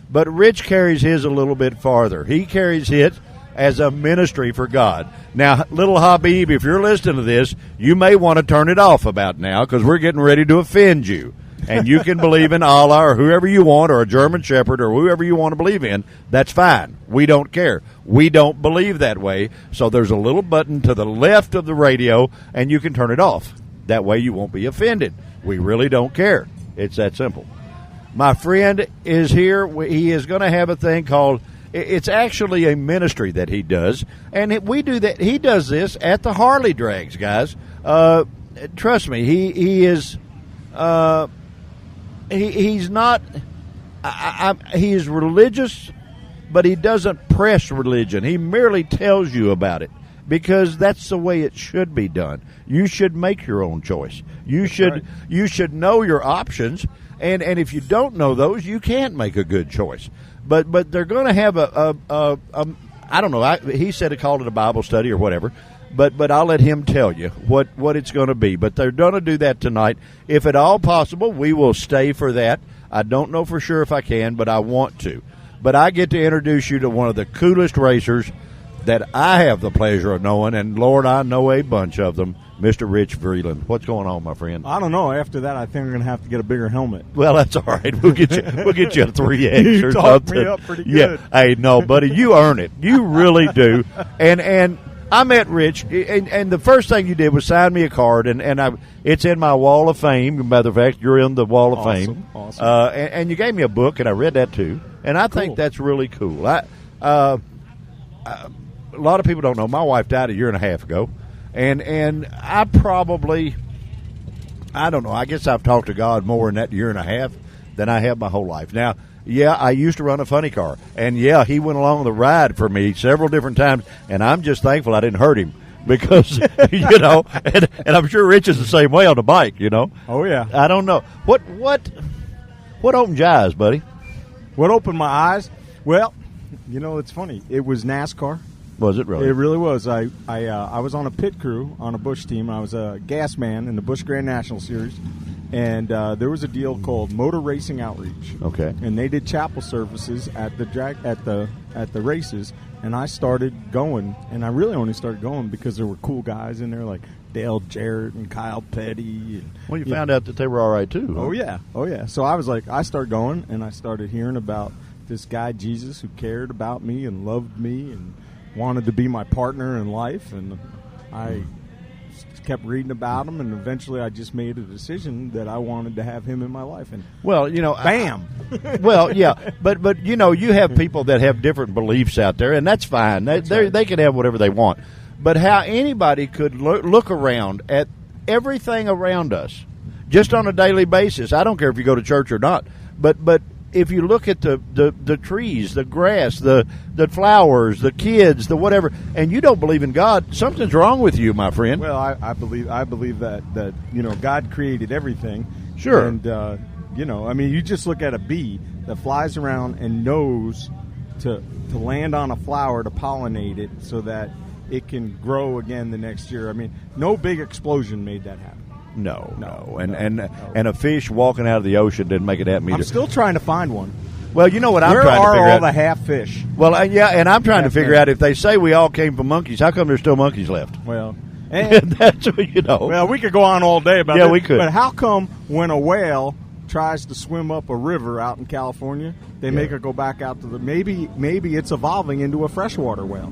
But Rich carries his a little bit farther. He carries it as a ministry for God. Now, little Habib, if you're listening to this, you may want to turn it off about now because we're getting ready to offend you. And you can believe in Allah or whoever you want, or a German Shepherd or whoever you want to believe in. That's fine. We don't care. We don't believe that way. So there's a little button to the left of the radio, and you can turn it off. That way you won't be offended. We really don't care. It's that simple. My friend is here. He is going to have a thing called, it's actually a ministry that he does, and we do that. He does this at the Harley drags, guys. Trust me, he is. He's not. He is religious, but he doesn't press religion. He merely tells you about it because that's the way it should be done. You should make your own choice. You should know your options, and if you don't know those, you can't make a good choice. But they're going to have a I don't know. He said he called it a Bible study or whatever. But I'll let him tell you what it's going to be. But they're going to do that tonight. If at all possible, we will stay for that. I don't know for sure if I can, but I want to. But I get to introduce you to one of the coolest racers that I have the pleasure of knowing, and, Lord, I know a bunch of them, Mr. Rich Vreeland. What's going on, my friend? I don't know. After that, I think I'm going to have to get a bigger helmet. Well, that's all right. We'll get you a 3X you or talked something. me up pretty Yeah. good. Hey, no, buddy, you earn it. You really do. And I met Rich, and the first thing you did was sign me a card, and it's in my Wall of Fame. Matter of fact, you're in the Wall of Fame. Awesome. And you gave me a book, and I read that too. And I think that's really cool. A lot of people don't know. My wife died a year and a half ago, and I probably, I don't know. I guess I've talked to God more in that year and a half than I have my whole life. Now, yeah, I used to run a funny car, and yeah, he went along the ride for me several different times, and I'm just thankful I didn't hurt him because, you know, and I'm sure Rich is the same way on the bike, you know. Oh, yeah. I don't know. What opened your eyes, buddy? What opened my eyes? Well, you know, it's funny. It was NASCAR. Was it really? It really was. I was on a pit crew on a Busch team. I was a gas man in the Busch Grand National Series, and there was a deal called Motor Racing Outreach. Okay. And they did chapel services at the races, and I started going. And I really only started going because there were cool guys in there like Dale Jarrett and Kyle Petty. And, well, you found out that they were all right too. Huh? Oh yeah. So I was like, I started going, and I started hearing about this guy Jesus who cared about me and loved me and wanted to be my partner in life, and I kept reading about him, and eventually I just made a decision that I wanted to have him in my life. And well, you know, bam. Well, yeah, but you know, you have people that have different beliefs out there, and that's fine. They can have whatever they want. But how anybody could look around at everything around us just on a daily basis, I don't care if you go to church or not, but if you look at the trees, the grass, the flowers, the kids, the whatever, and you don't believe in God, something's wrong with you, my friend. Well, I believe that you know, God created everything. Sure. And you know, I mean, you just look at a bee that flies around and knows to land on a flower to pollinate it so that it can grow again the next year. I mean, no big explosion made that happen. No. And a fish walking out of the ocean didn't make it happen either. I'm still trying to find one. Well, you know what I'm Where trying to are figure all out? the half fish? Well, yeah, and I'm trying to Half figure man. out if they say we all came from monkeys, how come there's still monkeys left? Well, That's what you know. well, we could go on all day about Yeah, that. we could. But how come when a whale tries to swim up a river out in California, they make it go back out to the maybe it's evolving into a freshwater whale?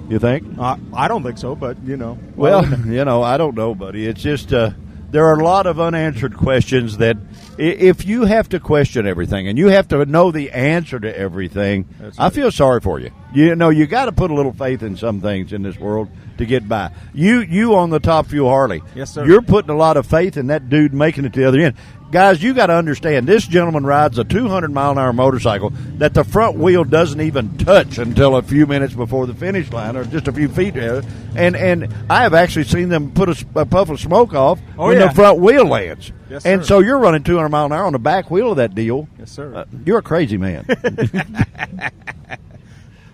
You think? I don't think so, but you know. Well, you know, I don't know, buddy. It's just there are a lot of unanswered questions that if you have to question everything and you have to know the answer to everything, That's I right. feel sorry for you. You know, you got to put a little faith in some things in this world to get by. You on the Top Fuel Harley. Yes, sir. You're putting a lot of faith in that dude making it to the other end. Guys, you got to understand, this gentleman rides a 200-mile-an-hour motorcycle that the front wheel doesn't even touch until a few minutes before the finish line, or just a few feet there. And I have actually seen them put a puff of smoke off when yeah. the front wheel lands. Yes, and sir. so you're running 200 mile an hour on the back wheel of that deal. Yes, sir. You're a crazy man.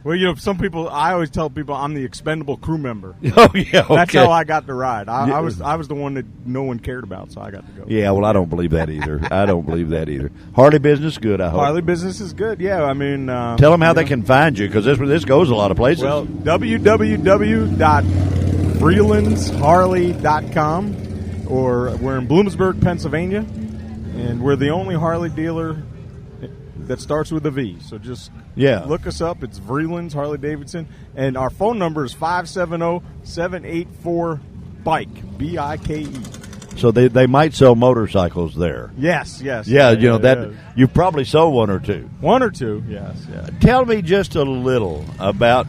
Well, some people. I always tell people I'm the expendable crew member. Oh yeah, okay. That's how I got the ride. I was the one that no one cared about, so I got to go. Yeah, well, I don't believe that either. I don't believe that either. Harley business good, I hope. Harley business is good. Yeah, I mean, tell them how they can find you, because this goes a lot of places. Well, www.freelandsharley.com, or we're in Bloomsburg, Pennsylvania, and we're the only Harley dealer that starts with a V. So just look us up. It's Vreeland's Harley Davidson, and our phone number is 570-784-BIKE, BIKE. So they might sell motorcycles there. Yes. Yeah, you've probably sold one or two. One or two, yes. Yeah. Tell me just a little about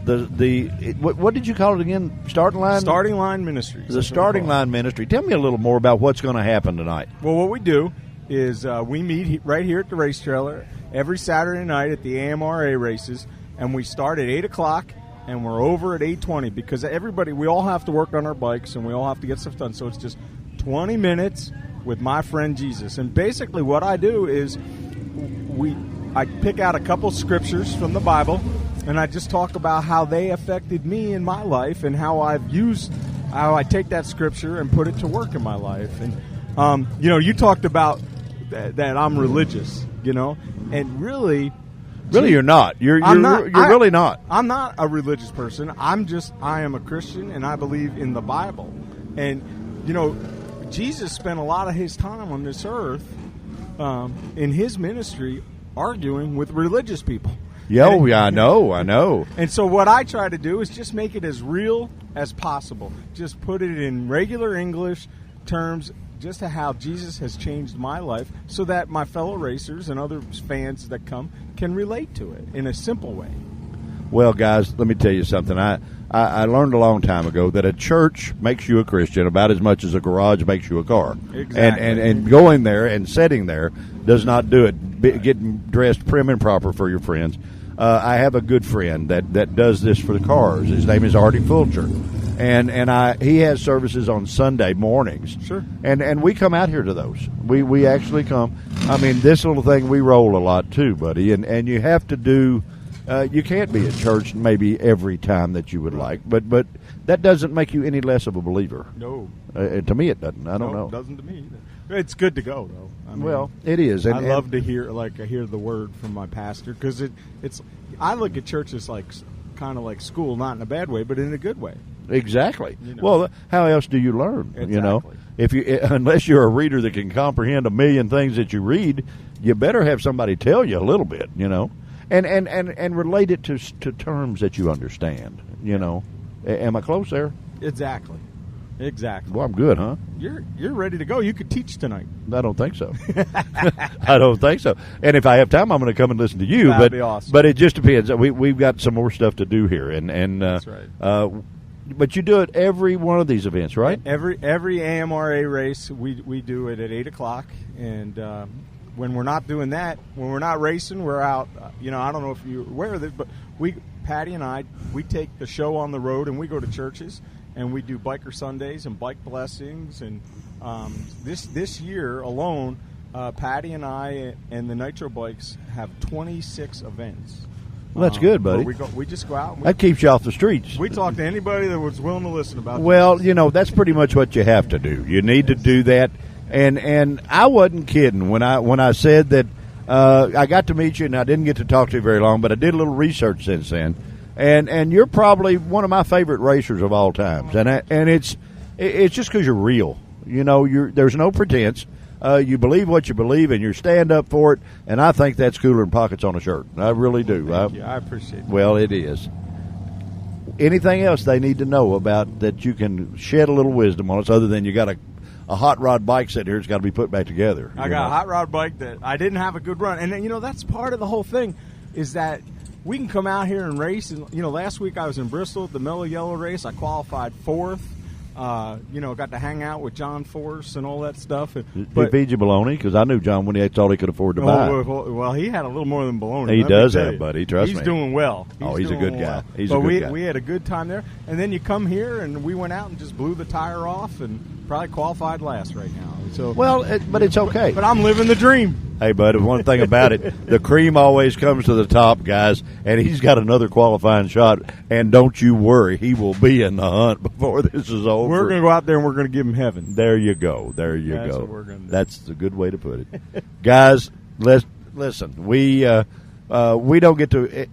what did you call it again? Starting line? Starting Line Ministries. The Starting Line Ministry. Tell me a little more about what's going to happen tonight. Well, what we do is we meet right here at the race trailer every Saturday night at the AMRA races, and we start at 8 o'clock, and we're over at 8:20, because we all have to work on our bikes, and we all have to get stuff done. So it's just 20 minutes with my friend Jesus. And basically what I do is I pick out a couple scriptures from the Bible, and I just talk about how they affected me in my life, and how I take that scripture and put it to work in my life. And you talked about that I'm religious, and really you're not. You're really not. I'm not a religious person. I am a Christian, and I believe in the Bible. And Jesus spent a lot of his time on this earth in his ministry arguing with religious people. I know. And so what I try to do is just make it as real as possible. Just put it in regular English terms, just to how Jesus has changed my life, so that my fellow racers and other fans that come can relate to it in a simple way. Well, guys, let me tell you something. I learned a long time ago that a church makes you a Christian about as much as a garage makes you a car. Exactly. And going there and sitting there does not do it. Getting dressed prim and proper for your friends. I have a good friend that does this for the cars. His name is Artie Fulcher. And he has services on Sunday mornings. Sure. And we come out here to those. We actually come. I mean, this little thing, we roll a lot too, buddy. And you have to do, you can't be at church maybe every time that you would like, but that doesn't make you any less of a believer. No. To me it doesn't. I don't know. It doesn't to me either. It's good to go, though. I mean, well, it is. I love to hear the word from my pastor, because it's. I look at church as kind of like school, not in a bad way, but in a good way. Exactly. Well, how else do you learn? Exactly. If unless you're a reader that can comprehend a million things that you read, you better have somebody tell you a little bit. And relate it to terms that you understand. Am I close there? Exactly. Well, I'm good, huh? You're ready to go. You could teach tonight. I don't think so. I don't think so. And if I have time, I'm going to come and listen to you. That'd be awesome. But it just depends. We've got some more stuff to do here, and that's right. But you do it every one of these events, right? Every AMRA race, we do it at 8 o'clock, and when we're not doing that, when we're not racing, we're out. I don't know if you're aware of this, but Patty and I, we take the show on the road, and we go to churches. And we do Biker Sundays and Bike Blessings. And this year alone, Patty and I and the Nitro Bikes have 26 events. Well, that's good, buddy. We just go out. That keeps you off the streets. We talk to anybody that was willing to listen about Well, that's pretty much what you have to do. You need to do that. And I wasn't kidding when I said that I got to meet you, and I didn't get to talk to you very long, but I did a little research since then. And you're probably one of my favorite racers of all times, and it's just because you're real. There's no pretense. You believe what you believe, and you stand up for it. And I think that's cooler than pockets on a shirt. I really do. Thank you. I appreciate it. Well, it is. Anything else they need to know about that you can shed a little wisdom on us, other than you got a hot rod bike sitting here that's got to be put back together? I got a hot rod bike that I didn't have a good run, and that's part of the whole thing, is that we can come out here and race. And last week I was in Bristol at the Mellow Yellow race. I qualified 4th. Got to hang out with John Force and all that stuff. But feed you bologna, because I knew John when that's all he could afford to buy. Well, he had a little more than bologna. He does have, buddy. Trust me. He's doing well. He's a good guy. He's a good guy. We had a good time there, and then you come here, and we went out and just blew the tire off, and probably qualified last right now. So, Well, but it's okay. but I'm living the dream. Hey, bud, one thing about it, the cream always comes to the top, guys, and he's got another qualifying shot, and don't you worry, he will be in the hunt before this is over. We're going to go out there and we're going to give him heaven. There you go. There you That's go. what we're gonna do. That's a good way to put it. Guys, listen, we don't get to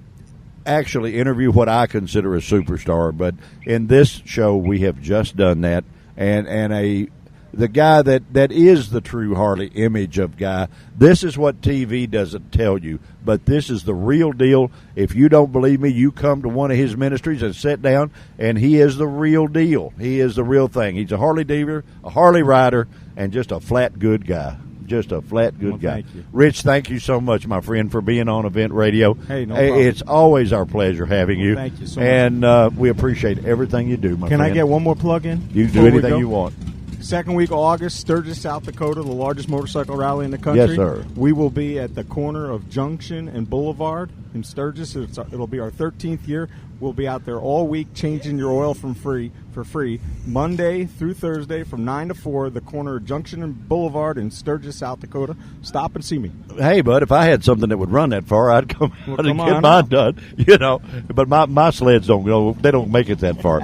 actually interview what I consider a superstar, but in this show we have just done that, and the guy that is the true Harley image of guy. This is what TV doesn't tell you, but this is the real deal. If you don't believe me, you come to one of his ministries and sit down, and he is the real deal. He is the real thing. He's a Harley dealer, a Harley rider, and just a flat good guy. Just a flat good guy. Thank you. Rich, thank you so much, my friend, for being on Event Radio. Hey, no problem. It's always our pleasure having you. Thank you so much. And we appreciate everything you do, my Can friend. I get one more plug in? You can before do we anything go? you want. Second week of August, Sturgis, South Dakota, the largest motorcycle rally in the country. Yes, sir. We will be at the corner of Junction and Boulevard in Sturgis. It'll be our 13th year. We'll be out there all week changing your oil for free, Monday through Thursday from 9 to 4, the corner of Junction and Boulevard in Sturgis, South Dakota. Stop and see me. Hey, bud, if I had something that would run that far, I'd come Well, out and come get on mine out. done. But my sleds don't go. They don't make it that far.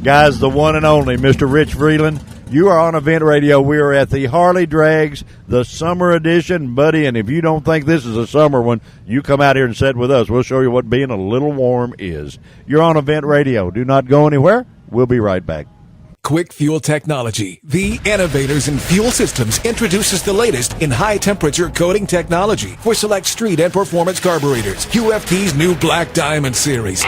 Guys, the one and only Mr. Rich Vreeland. You are on Event Radio. We are at the Harley Drags, the summer edition, buddy. And if you don't think this is a summer one, you come out here and sit with us. We'll show you what being a little warm is. You're on Event Radio. Do not go anywhere. We'll be right back. Quick Fuel Technology, the innovators in fuel systems, introduces the latest in high-temperature coating technology for select street and performance carburetors. QFT's new Black Diamond series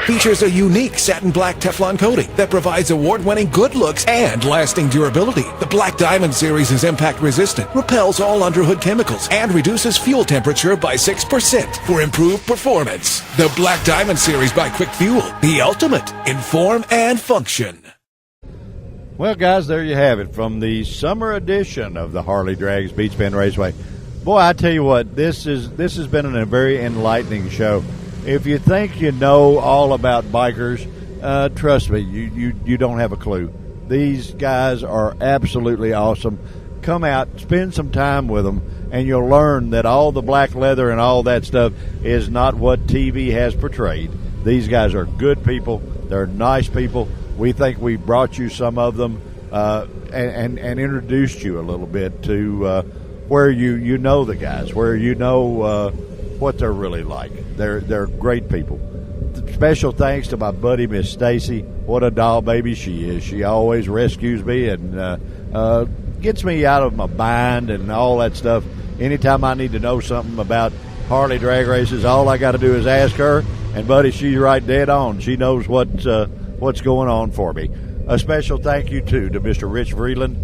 features a unique satin black Teflon coating that provides award-winning good looks and lasting durability. The Black Diamond series is impact-resistant, repels all underhood chemicals, and reduces fuel temperature by 6% for improved performance. The Black Diamond series by Quick Fuel, the ultimate in form and function. Well, guys, there you have it from the summer edition of the Harley Drags Beach Bend Raceway. Boy, I tell you what, this has been a very enlightening show. If you think you know all about bikers, trust me, you don't have a clue. These guys are absolutely awesome. Come out, spend some time with them, and you'll learn that all the black leather and all that stuff is not what TV has portrayed. These guys are good people. They're nice people. We think we brought you some of them and introduced you a little bit to where you know the guys, where you know what they're really like. They're great people. Special thanks to my buddy, Miss Stacy. What a doll baby she is. She always rescues me and gets me out of my bind and all that stuff. Anytime I need to know something about Harley drag races, all I got to do is ask her. And, buddy, she's right dead on. She knows what's going on for me. A special thank you, too, to Mr. Rich Vreeland.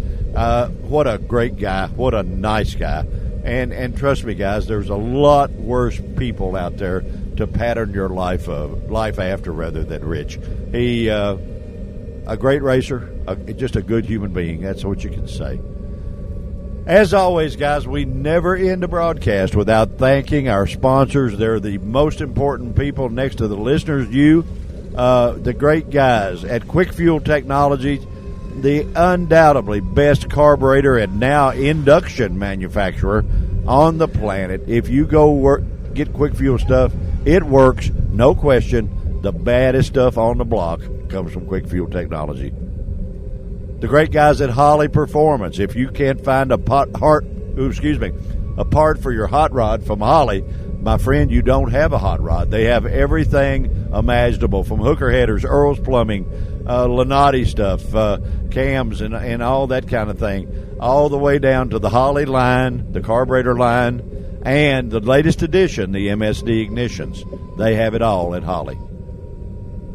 What a great guy. What a nice guy. And trust me, guys, there's a lot worse people out there to pattern your life after rather than Rich. He a great racer, just a good human being. That's what you can say. As always, guys, we never end a broadcast without thanking our sponsors. They're the most important people next to the listeners, you, the great guys at Quick Fuel Technologies, the undoubtedly best carburetor and now induction manufacturer on the planet. If you go get Quick Fuel stuff, it works, no question. The baddest stuff on the block comes from Quick Fuel Technology. The great guys at Harley Performance. If you can't find a part for your hot rod from Harley, my friend, you don't have a hot rod. They have everything imaginable, from hooker headers, Earl's Plumbing, Lenati stuff, cams, and all that kind of thing, all the way down to the Harley line, the carburetor line, and the latest edition, the MSD ignitions. They have it all at Harley.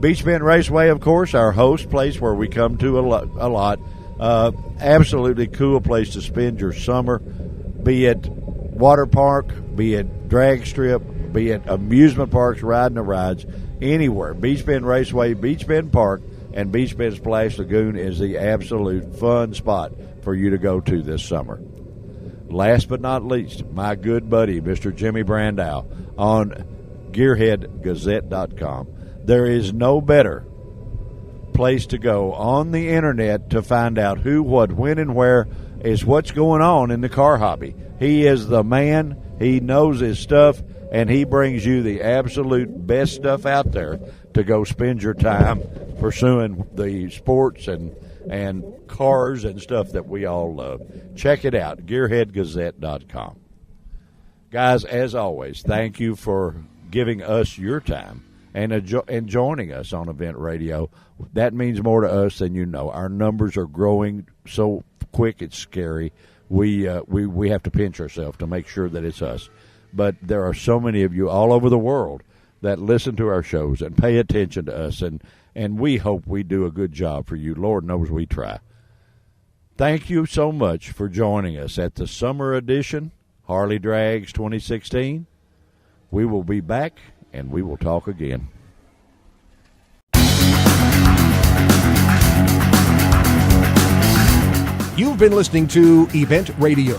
Beach Bend Raceway, of course, our host place where we come to a lot. Absolutely cool place to spend your summer, be it water park, be it drag strip, be it amusement parks, riding the rides, anywhere. Beach Bend Raceway, Beach Bend Park, and Beach Bend Splash Lagoon is the absolute fun spot for you to go to this summer. Last but not least, my good buddy, Mr. Jimmy Brandow, on GearheadGazette.com. There is no better place to go on the internet to find out who, what, when, and where is what's going on in the car hobby. He is the man. He knows his stuff, and he brings you the absolute best stuff out there to go spend your time pursuing the sports and cars and stuff that we all love. Check it out, gearheadgazette.com. Guys, as always, thank you for giving us your time and joining us on Event Radio. That means more to us than you know. Our numbers are growing so quick it's scary. We have to pinch ourselves to make sure that it's us. But there are so many of you all over the world that listen to our shows and pay attention to us, and we hope we do a good job for you. Lord knows we try. Thank you so much for joining us at the summer edition, Harley Drags 2016. We will be back, and we will talk again. You've been listening to Event Radio,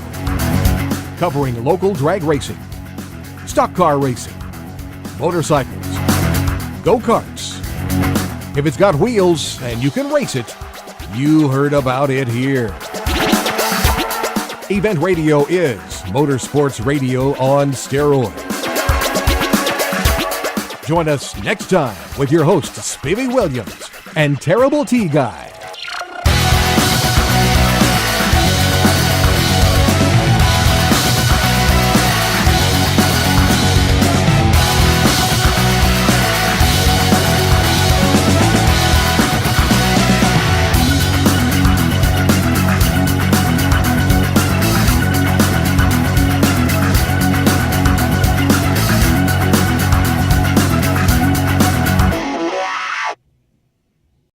covering local drag racing, stock car racing, motorcycles, go-karts. If it's got wheels and you can race it, you heard about it here. Event Radio is motorsports radio on steroids. Join us next time with your hosts, Spivey Williams and Terrible T Guy.